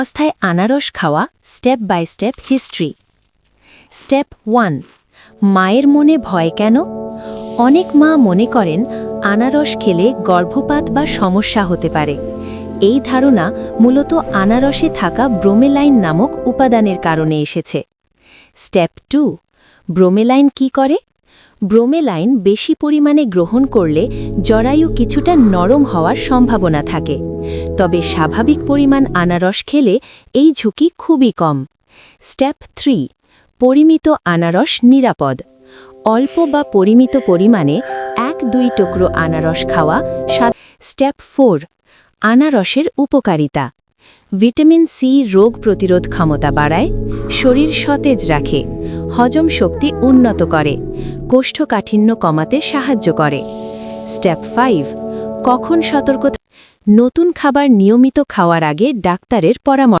অবস্থায় আনারস খাওয়া step by step history. Step 1, মায়ের মনে ভয় কেন? অনেক মা মনে করেন আনারস খেলে গর্ভপাত বা সমস্যা হতে পারে। এই ধারণা মূলত আনারসে থাকা ব্রোমেলাইন নামক উপাদানের কারণে এসেছে। স্টেপ 2, ব্রোমেলাইন কি করে? ব্রোমেলাইন বেশি পরিমাণে গ্রহণ করলে জরায়ু কিছুটা নরম হওয়ার সম্ভাবনা থাকে, তবে স্বাভাবিক পরিমাণ আনারস খেলে এই ঝুঁকি খুবই কম। স্টেপ 3, পরিমিত আনারস নিরাপদ। অল্প বা পরিমিত পরিমাণে 1-2 টুকরো আনারস খাওয়া। স্টেপ 4, আনারসের উপকারিতা। ভিটামিন সি রোগ প্রতিরোধ ক্ষমতা বাড়ায়, শরীর সতেজ রাখে, হজম শক্তি উন্নত করে, কোষ্ঠকাঠিন্য কমাতে সাহায্য করে। স্টেপ 5, কখন সতর্কতা? নতুন খাবার নিয়মিত খাওয়ার আগে ডাক্তারের পরামর্শ